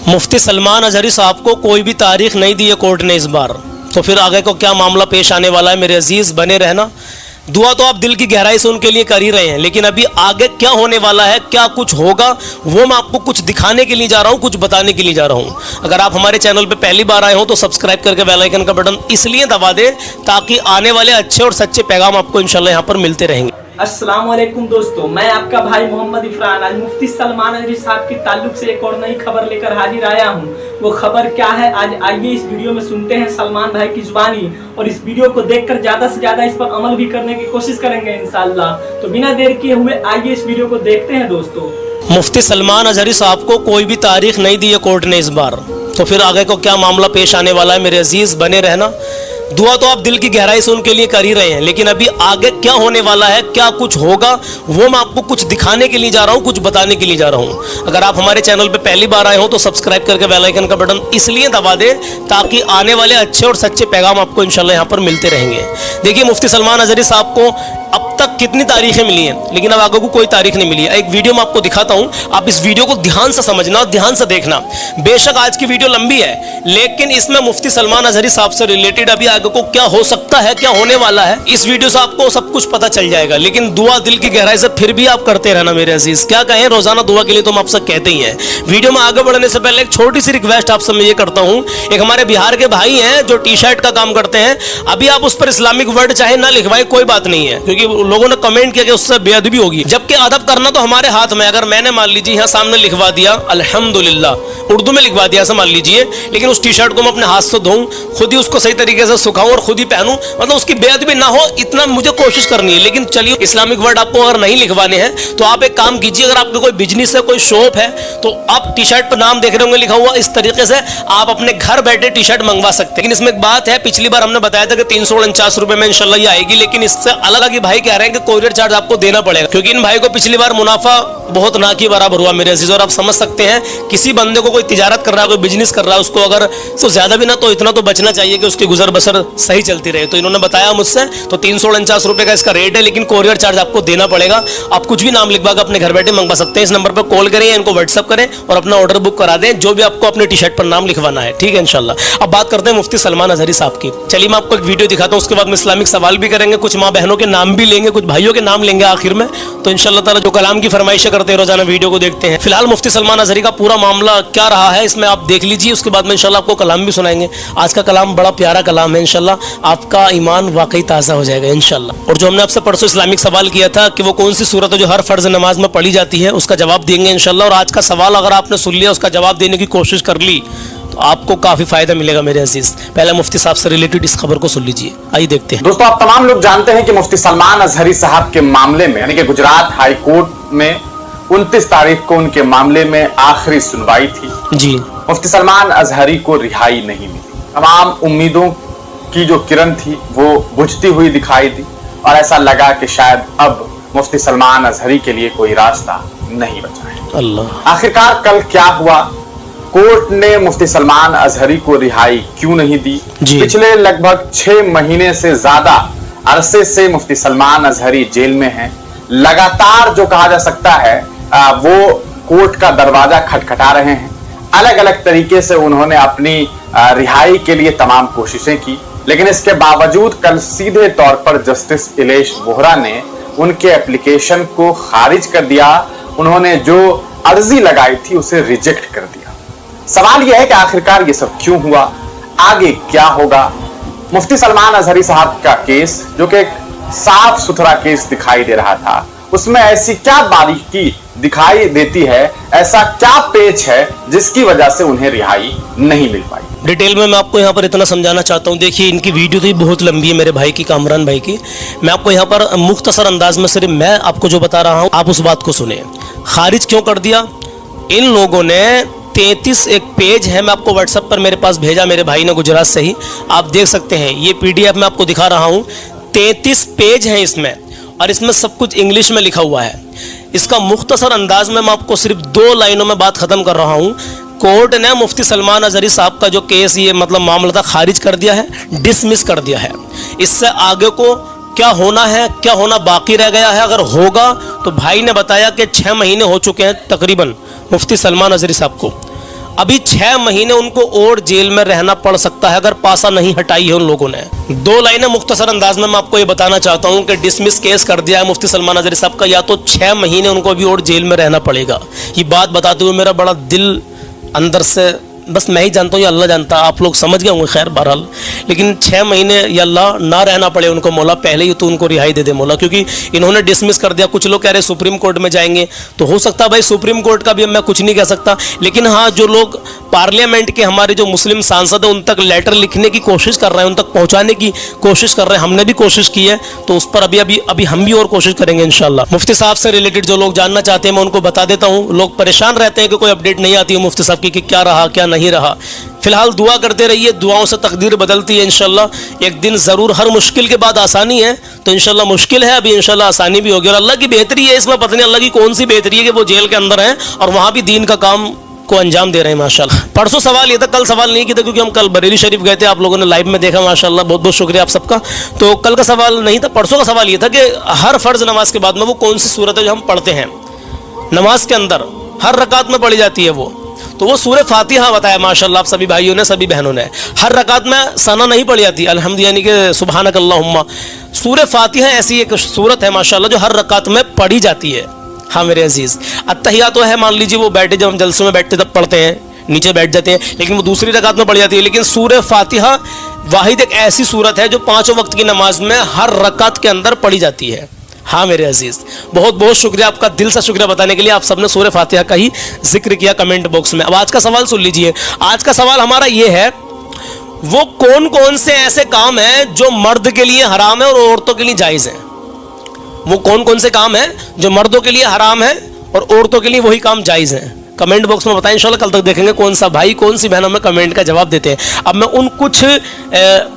मुफ्ती सलमान अजहरी साहब को कोई भी तारीख नहीं दी है कोर्ट ने इस बार, तो फिर आगे को क्या मामला पेश आने वाला है मेरे अजीज़, बने रहना। दुआ तो आप दिल की गहराई से उनके लिए कर ही रहे हैं, लेकिन अभी आगे क्या होने वाला है, क्या कुछ होगा, वो मैं आपको कुछ दिखाने के लिए जा रहा हूँ, कुछ बताने के लिए जा रहा हूँ। अगर आप हमारे चैनल पे पहली बार आए हो तो सब्सक्राइब करके बेल आइकन का बटन इसलिए दबा दें ताकि आने वाले अच्छे और सच्चे पैगाम आपको इंशाल्लाह यहाँ पर मिलते रहेंगे। अस्सलाम वालेकुम दोस्तों, मैं आपका भाई मोहम्मद इफरान आज मुफ्ती सलमान अजहरी साहब के ताल्लुक से एक और नई खबर लेकर हाजिर आया हूँ। वो खबर क्या है, आज आइए इस वीडियो में सुनते हैं सलमान भाई की जुबानी, और इस वीडियो को देखकर ज़्यादा से ज़्यादा इस पर अमल भी करने की कोशिश करेंगे इंशाल्लाह। तो बिना देर किए हुए आइए इस वीडियो को देखते हैं दोस्तों। मुफ्ती सलमान अजहरी साहब को कोई भी तारीख नहीं दी है कोर्ट ने इस बार, तो फिर आगे को क्या मामला पेश आने वाला है मेरे अजीज़, बने रहना। दुआ तो आप दिल की गहराई से उनके लिए कर ही रहे हैं, लेकिन अभी आगे क्या होने वाला है, क्या कुछ होगा, वो मैं आपको कुछ दिखाने के लिए जा रहा हूँ, कुछ बताने के लिए जा रहा हूँ। अगर आप हमारे चैनल पे पहली बार आए हो तो सब्सक्राइब करके बेल आइकन का बटन इसलिए दबा दें ताकि आने वाले अच्छे और सच्चे पैगाम आपको इंशाल्लाह यहाँ पर मिलते रहेंगे। देखिए, मुफ्ती सलमान अजहरी साहब को अब तक कितनी तारीखें मिली हैं, लेकिन अब आगे को कोई तारीख नहीं मिली है। एक वीडियो मैं आपको दिखाता हूँ, आप इस वीडियो को ध्यान से समझना और ध्यान से देखना। बेशक आज की वीडियो लंबी है, लेकिन इसमें मुफ्ती सलमान अजहरी साहब से रिलेटेड अभी आगे को क्या हो सकता है, क्या होने वाला है, इस वीडियो से आपको सब कुछ पता चल जाएगा। लेकिन दुआ दिल की गहराई से फिर भी आप करते रहना मेरे अजीज। क्या कहें, रोजाना दुआ के लिए तो हम आपसे कहते ही हैं। वीडियो में आगे बढ़ने से पहले एक छोटी सी रिक्वेस्ट आपसे मैं ये करता हूँ, एक हमारे बिहार के भाई हैं जो टी शर्ट का काम करते हैं, अभी आप उस पर इस्लामिक वर्ड चाहे ना लिखवाए कोई बात नहीं है, क्योंकि लोगों ने कमेंट किया कि उससे बेअदबी होगी, जबकि अदब करना तो हमारे हाथ में। अगर मैंने मान लीजिए यहाँ सामने लिखवा दिया अल्हम्दुलिल्लाह उर्दू में लिखवा दिया ऐसा मान लीजिए, लेकिन उस टी शर्ट को मैं अपने हाथ से धोऊं, खुद ही उसको सही तरीके से सुखाऊं और खुद ही पहनूं, मतलब उसकी बेअदबी ना हो, इतना मुझे कोशिश करनी है। लेकिन चलिए, इस्लामिक वर्ड आपको अगर नहीं लिखवाने हैं तो आप एक काम कीजिए, अगर आपका कोई बिजनेस है, कोई शॉप है, तो आप टी शर्ट पर नाम देख रहे होंगे लिखा हुआ, इस तरीके से आप अपने घर बैठे टी शर्ट मंगवा सकते हैं। लेकिन इसमें एक बात है, पिछली बार हमने बताया था कि 349 रुपए में इंशाल्लाह ये आएगी, लेकिन इससे अलग कि भाई कह रहे हैं कि कोरियर चार्ज आपको देना पड़ेगा, क्योंकि इन भाई को पिछली बार मुनाफा बहुत ना के बराबर हुआ मेरे अजीज। और आप समझ सकते हैं, किसी बंदे को कोई तिजारत कर रहा है, कोई बिजनेस कर रहा है, उसको अगर तो ज्यादा भी ना तो इतना तो बचना चाहिए कि उसकी गुजर बसर सही चलती रहे। तो इन्होंने बताया मुझसे, तो 349 रुपए का इसका रेट है, लेकिन कोरियर चार्ज आपको देना पड़ेगा। आप कुछ भी नाम लिखवा कर अपने घर बैठे मंगवा सकते हैं। इस नंबर पर कॉल करें या इनको व्हाट्सअप करें और अपना ऑर्डर बुक करा दें, जो भी आपको अपने टी शर्ट पर नाम लिखवाना है, ठीक है इंशाल्लाह। अब बात करते हैं मुफ्ती सलमान अजहरी साहब की। चलिए, मैं आपको एक वीडियो दिखाता हूँ, उसके बाद में इस्लामिक सवाल भी करेंगे, कुछ माँ बहनों के नाम भी लेंगे, कुछ भाइयों के नाम लेंगे आखिर में। तो इंशाल्लाह ताला जो कलाम की फरमाइशें करते हैं रोजाना वीडियो को देखते हैं। फिलहाल मुफ्ती सलमान अजहरी का पूरा मामला क्या रहा है इसमें आप देख लीजिए, उसके बाद में इंशाल्लाह आपको कलाम भी सुनाएंगे। आज का कलाम बड़ा प्यारा कलाम है, इंशाल्लाह आपका ईमान वाकई ताज़ा हो जाएगा इंशाल्लाह। और जो हमने आपसे परसों इस्लामिक सवाल किया था कि वो कौन सी सूरत है जो हर फर्ज नमाज में पढ़ी जाती है, उसका जवाब देंगे इंशाल्लाह। और आज का सवाल अगर आपने सुन लिया, उसका जवाब देने की कोशिश कर ली, तो आपको काफी फायदा मिलेगा मेरे अजीज। पहले मुफ्ती साहब से रिलेटेड इस खबर को सुन लीजिए, आइए देखते हैं। दोस्तों, आप तमाम लोग जानते हैं कि मुफ्ती सलमान अजहरी साहब के मामले में, यानी कि गुजरात हाई कोर्ट में 29 तारीख को उनके मामले में आखिरी सुनवाई थी जी। मुफ्ती सलमान अजहरी को रिहाई नहीं मिली। तमाम उम्मीदों की जो किरण थी वो बुझती हुई दिखाई दी, और ऐसा लगा कि शायद अब मुफ्ती सलमान अजहरी के लिए कोई रास्ता नहीं बचा है। अल्लाह। आखिरकार कल क्या हुआ, कोर्ट ने मुफ्ती सलमान अजहरी को रिहाई क्यों नहीं दी? पिछले लगभग 6 महीने से ज्यादा अरसे से मुफ्ती सलमान अजहरी जेल में हैं। लगातार जो कहा जा सकता है वो कोर्ट का दरवाजा खटखटा रहे हैं। अलग अलग तरीके से उन्होंने अपनी रिहाई के लिए तमाम कोशिशें की, लेकिन इसके बावजूद कल सीधे तौर पर जस्टिस इलेश वोहरा ने उनके एप्लीकेशन को खारिज कर दिया। उन्होंने जो अर्जी लगाई थी उसे रिजेक्ट कर दिया। सवाल यह है कि आखिरकार ये सब क्यों हुआ, आगे क्या होगा? मुफ्ती सलमान अजहरी साहब का केस, जो कि एक साफ सुथरा केस दिखाई दे रहा था, उसमें ऐसी क्या बारीकी दिखाई देती है, ऐसा क्या पेच है जिसकी वजह से उन्हें रिहाई नहीं मिल पाई? डिटेल में मैं आपको यहाँ पर इतना समझाना चाहता हूँ। देखिए, इनकी वीडियो तो बहुत लंबी है मेरे भाई की, कामरान भाई की। मैं आपको यहाँ पर मुख्तसर अंदाज में सिर्फ मैं आपको जो बता रहा हूँ, आप उस बात को सुने। खारिज क्यों कर दिया इन लोगों ने? 33 एक पेज है, मैं आपको व्हाट्सएप पर मेरे पास भेजा मेरे भाई ने गुजरात से ही, आप देख सकते हैं। ये PDF मैं आपको दिखा रहा हूँ, 33 पेज हैं इसमें, और इसमें सब कुछ इंग्लिश में लिखा हुआ है। इसका मुख्तसर अंदाज में मैं आपको सिर्फ 2 लाइनों में बात खत्म कर रहा हूँ। कोर्ट ने मुफ्ती सलमान अजहरी साहब का जो केस, ये मतलब मामला था, खारिज कर दिया है, डिसमिस कर दिया है। इससे आगे को क्या होना है, क्या होना बाकी रह गया है, अगर होगा तो भाई ने बताया कि 6 महीने हो चुके हैं तकरीबन मुफ्ती सलमान अजहरी साहब को। अभी 6 महीने उनको और जेल में रहना पड़ सकता है अगर पासा नहीं हटाई है उन लोगों ने। 2 लाइनें मुख्तसर अंदाज में मैं आपको ये बताना चाहता हूँ कि डिसमिस केस कर दिया है मुफ्ती सलमान अजहरी साहब का, या तो 6 महीने उनको अभी और जेल में रहना पड़ेगा। ये बात बताते हुए मेरा बड़ा दिल अंदर से, बस मैं ही जानता हूँ या अल्लाह जानता, आप लोग समझ गए होंगे, खैर बहरहाल, लेकिन 6 महीने या अल्लाह ना रहना पड़े उनको मौला, पहले ही तो उनको रिहाई दे दे मौला, क्योंकि इन्होंने डिसमिस कर दिया। कुछ लोग कह रहे सुप्रीम कोर्ट में जाएंगे, तो हो सकता है भाई सुप्रीम कोर्ट का भी मैं कुछ नहीं कह सकता, लेकिन हाँ जो लोग पार्लियामेंट के हमारे जो मुस्लिम सांसद हैं उन तक लेटर लिखने की कोशिश कर रहे हैं, उन तक पहुँचाने की कोशिश कर रहे हैं, हमने भी कोशिश की है, तो उस पर अभी हम भी और कोशिश करेंगे इंशाल्लाह। मुफ्ती साहब से रिलेटेड जो लोग जानना चाहते हैं मैं उनको बता देता हूँ। लोग परेशान रहते हैं कि कोई अपडेट नहीं आती है मुफ्ती साहब की कि क्या रहा क्या नहीं रहा। फिलहाल दुआ करते रहिए, दुआओं से तकदीर बदलती है इंशाल्लाह। एक दिन ज़रूर, हर मुश्किल के बाद आसानी है, तो इंशाल्लाह मुश्किल है, अभी इंशाल्लाह आसानी भी होगी। और अल्लाह की बेहतरी है इसमें, पता नहीं अल्लाह की कौन सी बेहतरी है कि वो जेल के अंदर हैं और वहाँ भी दीन का काम को अंजाम दे रहे हैं माशाल्लाह। परसों सवाल ये था, कल सवाल नहीं किया था क्योंकि हम कल बरेली शरीफ गए थे, आप लोगों ने लाइव में देखा माशाल्लाह, बहुत बहुत शुक्रिया आप सबका। तो कल का सवाल नहीं था, परसों का सवाल ये था कि हर फ़र्ज़ नमाज के बाद में वो कौन सी सूरत है जो हम पढ़ते हैं नमाज के अंदर, हर रकात में पढ़ी जाती है वो, तो वो सूरह फातिहा बताया माशाल्लाह आप सभी भाइयों ने, सभी बहनों ने। हर रकात में सना नहीं पढ़ी जाती, अल्हम्दुलिल्लाह, यानी कि सुबहानक अल्लाहुम्मा। सूरह फातिहा ऐसी एक सूरत है माशाल्लाह जो हर रकात में पढ़ी जाती है। हाँ मेरे अजीज़, अत्तहिया तो है, मान लीजिए वो बैठे, जब हम जलसे में बैठते तब पढ़ते हैं, नीचे बैठ जाते हैं, लेकिन वो दूसरी रकात में पढ़ी जाती है। लेकिन सूरह फातिहा वाहिद एक ऐसी सूरत है जो 5 वक्त की नमाज में हर रकात के अंदर पढ़ी जाती है। हाँ मेरे अजीज़, बहुत बहुत शुक्रिया आपका, दिल से शुक्रिया बताने के लिए। आप सबने सूरह फातिहा का ही जिक्र किया कमेंट बॉक्स में। अब आज का सवाल सुन लीजिए। आज का सवाल हमारा ये है, वो कौन कौन से ऐसे काम हैं जो मर्द के लिए हराम है और औरतों के लिए जायज़ है? वो कौन कौन से काम हैं जो मर्दों के लिए हराम है और औरतों के लिए वही काम जायज़ है? कमेंट बॉक्स में बताएं, इंशाल्लाह कल तक देखेंगे कौन सा भाई कौन सी बहन हमें कमेंट का जवाब देते हैं। अब मैं उन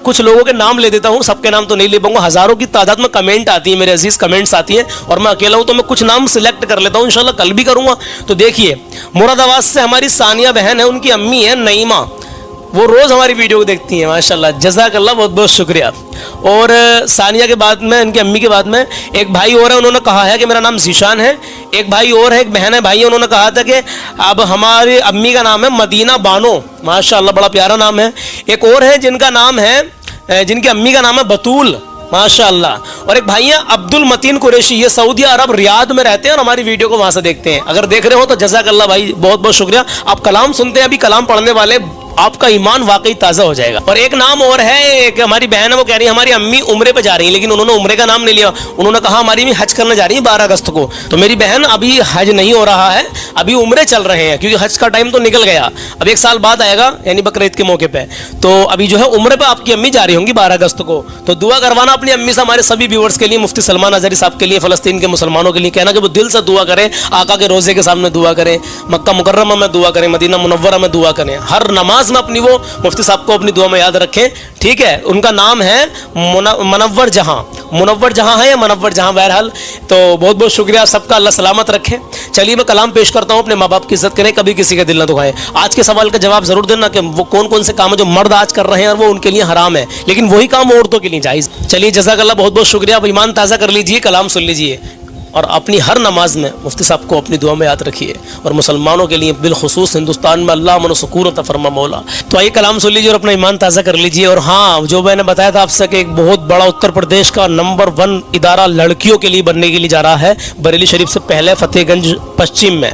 कुछ लोगों के नाम ले देता हूं, सबके नाम तो नहीं ले पाऊंगा, हज़ारों की तादाद में कमेंट आती है मेरे अजीज़, कमेंट्स आती हैं और मैं अकेला हूं, तो मैं कुछ नाम सिलेक्ट कर लेता हूं, इंशाल्लाह कल भी करूंगा। तो देखिए, मुरादाबाद से हमारी सानिया बहन है, उनकी अम्मी है नईमा, वो रोज़ हमारी वीडियो को देखती हैं माशाल्लाह, जज़ाकल्लाह, बहुत बहुत शुक्रिया। और सानिया के बाद में, इनकी अम्मी के बाद में एक भाई और है, उन्होंने कहा है कि मेरा नाम जीशान है। एक भाई और है, एक बहन है, भाई है, उन्होंने कहा था कि अब हमारी अम्मी का नाम है मदीना बानो, माशाल्लाह बड़ा प्यारा नाम है। एक और है जिनका नाम है, जिनकी अम्मी का नाम है बतूल, माशाल्लाह। और एक भाई है अब्दुल मतीन कुरैशी, ये सऊदी अरब रियाद में रहते हैं और हमारी वीडियो को वहाँ से देखते हैं। अगर देख रहे हो तो जज़ाकल्लाह भाई, बहुत बहुत शुक्रिया। आप कलाम सुनते हैं, अभी कलाम पढ़ने वाले, आपका ईमान वाकई ताज़ा हो जाएगा। और एक नाम और है, एक हमारी बहन है, वो कह रही है हमारी अम्मी उम्रे पे जा रही है, लेकिन उन्होंने उम्रे का नाम नहीं लिया, उन्होंने कहा हमारी अम्मी हज करने जा रही है 12 अगस्त को। तो मेरी बहन, अभी हज नहीं हो रहा है, अभी उम्रे चल रहे हैं, क्योंकि हज का टाइम तो निकल गया, अब 1 साल बाद आएगा, यानी बकरीद के मौके पे। तो अभी जो है उम्रे पे आपकी अम्मी जा रही होंगी 12 अगस्त को। तो दुआ करवाना अपनी अम्मी से, हमारे सभी व्यूअर्स के लिए, मुफ्ती सलमान अजहरी साहब के लिए, फ़लस्तीन के मुसलमानों के लिए कहना कि वो दिल से दुआ करें, आका के रोज़े के सामने दुआ करें, मक्का मुकर्रमा में दुआ करें, मदीना मुनव्वरा में दुआ करें, हर नमाज में अपनी वो मुफ्ती साहब को अपनी दुआ में याद रखें, ठीक है। उनका नाम है मुनव्वर जहां, मुनव्वर जहां है या मुनव्वर जहां, बहरहाल। तो बहुत बहुत शुक्रिया सबका, अल्लाह सलामत रखे। चलिए मैं कलाम पेश करता हूँ, अपने माँ बाप की इज्जत करें, कभी किसी का दिल ना दुखाएं। आज के सवाल का जवाब जरूर देना कि वो कौन कौन से काम है जो मर्द आज कर रहे हैं और वो उनके लिए हराम है, लेकिन वही काम औरतों के लिए जायज़। चलिए जज़ाकल्लाह, बहुत बहुत शुक्रिया। आप ईमान ताज़ा कर लीजिए, कलाम सुन लीजिए और अपनी हर नमाज में मुफ्ती साहब को अपनी दुआ में याद रखिए, और मुसलमानों के लिए बिलखुसूस हिंदुस्तान में अल्लाह मन सुकून अता फरमा मौला। तो आइए कलाम सुन लीजिए और अपना ईमान ताज़ा कर लीजिए। और हाँ, जो मैंने बताया था आपसे कि एक बहुत बड़ा उत्तर प्रदेश का नंबर 1 इदारा लड़कियों के लिए बनने के लिए जा रहा है बरेली शरीफ से पहले फतेहगंज पश्चिम में,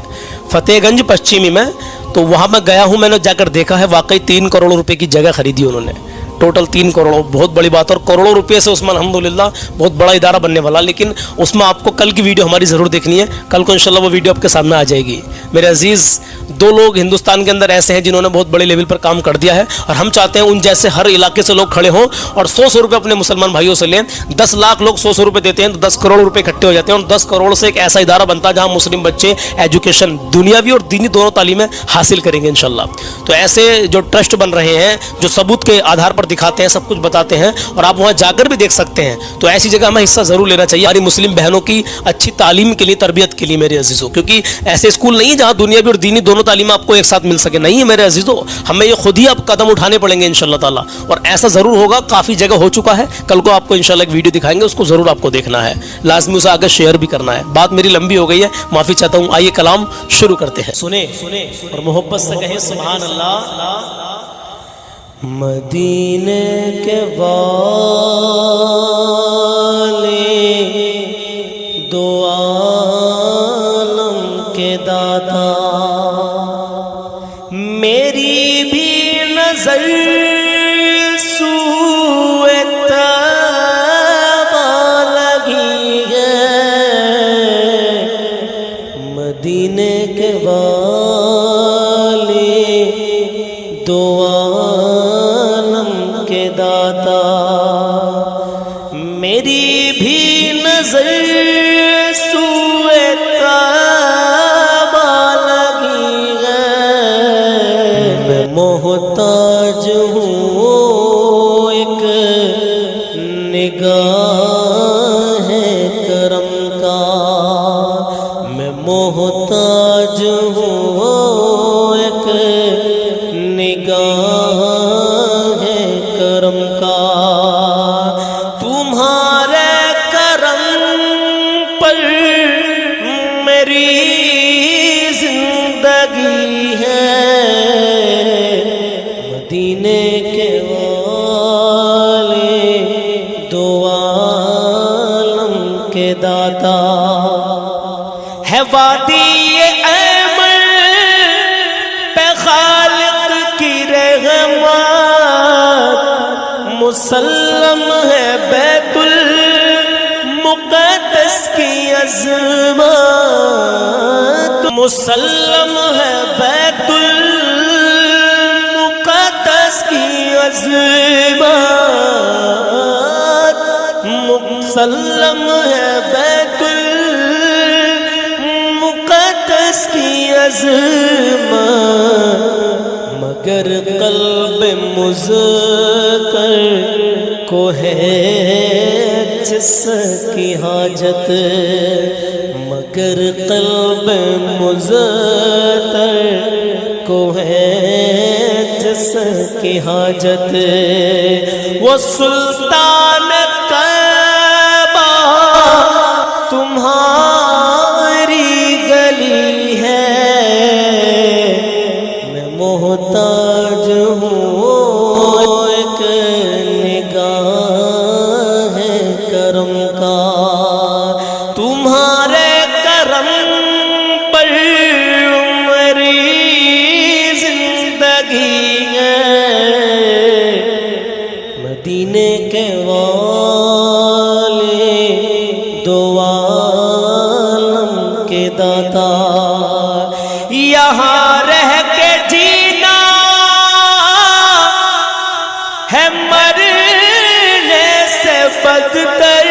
फतेहगंज पश्चिमी में। तो वहाँ मैं गया हूँ, मैंने जाकर देखा है, वाकई 3 करोड़ रुपए की जगह खरीदी उन्होंने, टोटल 3 करोड़, बहुत बड़ी बात। और करोड़ों रुपए से उसमें अल्हम्दुलिल्लाह बहुत बड़ा इदारा बनने वाला। लेकिन उसमें आपको कल की वीडियो हमारी ज़रूर देखनी है, कल को इंशाल्लाह वो वीडियो आपके सामने आ जाएगी। मेरे अजीज़, 2 लोग हिंदुस्तान के अंदर ऐसे हैं जिन्होंने बहुत बड़े लेवल पर काम कर दिया है, और हम चाहते हैं उन जैसे हर इलाके से लोग खड़े हों और 100-100 रुपये अपने मुसलमान भाइयों से लें। 10 लाख लोग 100-100 रुपये देते हैं तो 10 करोड़ रुपये इकट्ठे हो जाते हैं, और 10 करोड़ से एक ऐसा इदारा बनता है जहाँ मुस्लिम बच्चे एजुकेशन दुनियावी और दीनी दोनों तालीमें हासिल करेंगे इंशाल्लाह। तो ऐसे जो ट्रस्ट बन रहे हैं, जो सबूत के आधार पर दिखाते हैं, सब कुछ बताते हैं और आप वहाँ जाकर भी देख सकते हैं। तो ऐसी जगह हमें हिस्सा ज़रूर लेना चाहिए हमारी मुस्लिम बहनों की अच्छी तालीम के लिए, तरबियत के लिए मेरे अजीज़ों। क्योंकि ऐसे स्कूल नहीं है जहाँ दुनियावी और दीनी दोनों तालीम आपको एक साथ मिल सके, नहीं है मेरे अजीज़ों। हमें ये खुद ही अब कदम उठाने पड़ेंगे इंशाल्लाह ताला, और ऐसा ज़रूर होगा। काफ़ी जगह हो चुका है, कल को आपको इंशाल्लाह एक वीडियो दिखाएंगे, उसको ज़रूर आपको देखना है, लाजमी उसे आगे शेयर भी करना है। बात मेरी लंबी हो गई है, माफ़ी चाहता हूँ। आइए कलाम शुरू करते हैं। सुने और मोहब्बत से कहें सुभान अल्लाह। मदीने के वाले दो आलम के दाता, मेरी भी नजर सूए तैबा लगी है। मदीने के वाले दो आलम के दाता, मेरी भी नजर सूए तैबा लगी है। मैं मोहताज हूँ एक निगाह करम का, मैं मोहताज हूँ एक निगाह करम का। तुम्हारे करम पर मेरी जिंदगी है। मदीने के वाले दो आलम के दाता, है वादी ये अमर पे खालिक की रहमत, मुसल्लम है बैतुल मुक़द्दस की अज़मत, मुसल्लम है बैतुल मुक़द्दस की अज़मत, मुसल्लम है बैतुल मुक़द्दस की अज़मत। मगर क़ल्ब मुज़क्कर को है जिसकी हाजत, मगर क़ल्ब मुज़क्कर को है जिसकी हाजत। वो सुल्तान तैबा तुम्हारी गली है। मैं मोहताज हूँ एक निगाह करम का। तुम्हारे करम पर मेरी जिंदगी है। मदीने के वाले दो आलम के दाता, यहाँ रह के जीना है मरने से बदतर,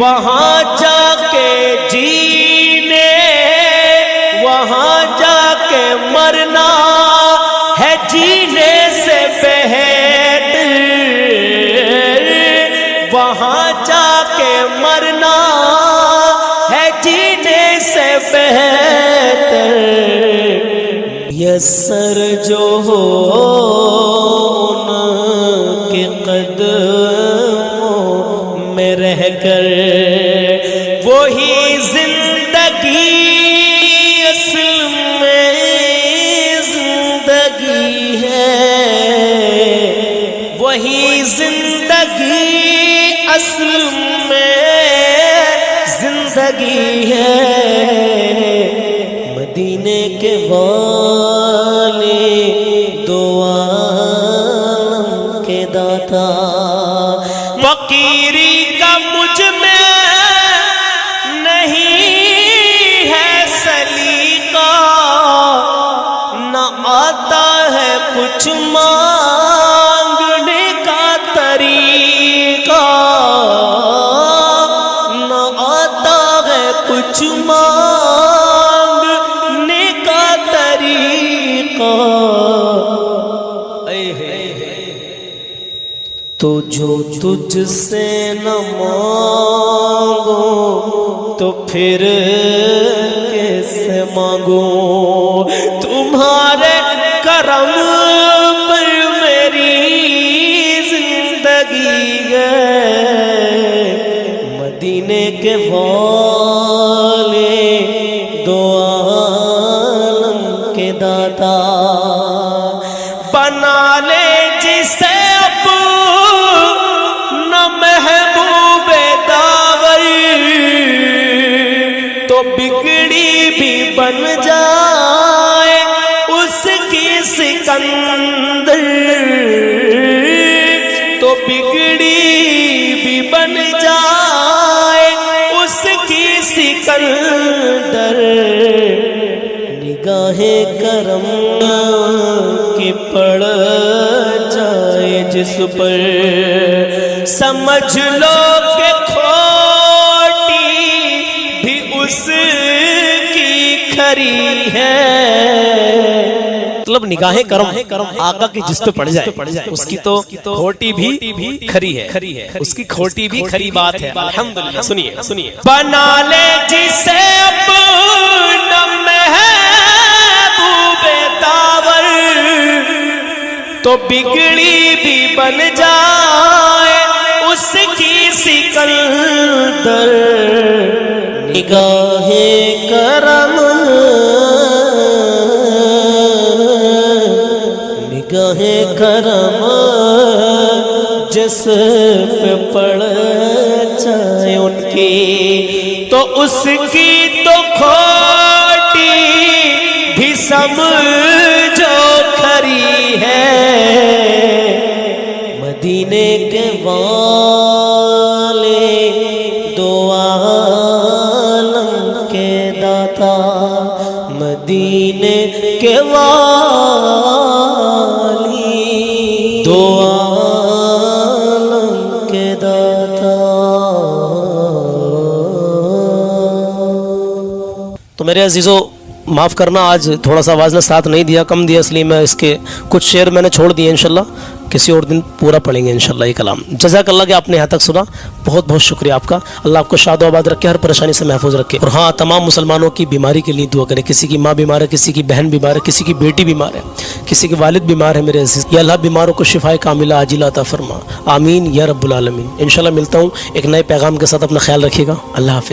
वहाँ जाके जीने वहाँ जाके मरना है जीने से बेहतर, वहाँ जाके मरना है जीने से बेहतर। यस्सर जो हो उनके कदमों में रहकर, वही जिंदगी असल में जिंदगी है। वही जिंदगी असल में जिंदगी है। मदीने के वाले दो आलम के दाता, फकीरी का मुझ में नहीं है सलीका, न आता है कुछ मांगने का तरीका, न आता है कुछ तो जो तुझसे न मांगो तो फिर कैसे मांगो, तुम्हारे करम पर मेरी जिंदगी है, मदीने के वाले दो आलम के दाता, बना ले जिसे अपना महबूबे दावर, तो बिगड़ी भी बन जाए उसकी सिकंदर, तो बिगड़ी भी बन जाए उसकी सिकंदर, निगाहे करम की पड़ जाए जिस पर, समझ लो कि खोटी भी उसकी खरी है। मतलब निगाहे करम आका की जिस पे पड़ जाए उसकी तो खोटी भी खरी है, उसकी खोटी भी खरी बात है। अल्हम्दुलिल्लाह। सुनिए बना ले जिसे अपना महबूबे दावर, तो बिगड़ी भी बन जाए उसकी सिकंदर, निगाहे करम निगाहे करम जिस पे पड़ जाए उनकी, तो उसकी तो खोटी भी समझो खरी है, मदीने के वाले दो आलम के दाता, मदीने के वाली दो आलम के दाता। तो मेरे अजीजों माफ़ करना, आज थोड़ा सा आवाज़ ने साथ नहीं दिया, कम दिया, इसलिए मैं इसके कुछ शेर मैंने छोड़ दिए। इंशाल्लाह किसी और दिन पूरा पढ़ेंगे इंशाल्लाह ये कलाम। जज़ाकल्लाह कि आपने यहाँ तक सुना, बहुत बहुत शुक्रिया आपका। अल्लाह आपको शाद आबाद रखे, हर परेशानी से महफूज रखे। और हाँ, तमाम मुसलमानों की बीमारी के लिए दुआ करें। किसी की माँ बीमार है, किसी की बहन बीमार है, किसी की बेटी बीमार है, किसी के वालिद बीमार है। मेरे अज़ीज़, या अल्लाह बीमारों को शिफाए कामिला आजिला अता फरमा, आमीन या रब्बुल आलमीन। इंशाल्लाह मिलता हूँ एक नए पैगाम के साथ। अपना ख्याल रखिएगा। अल्लाह हाफ़िज़।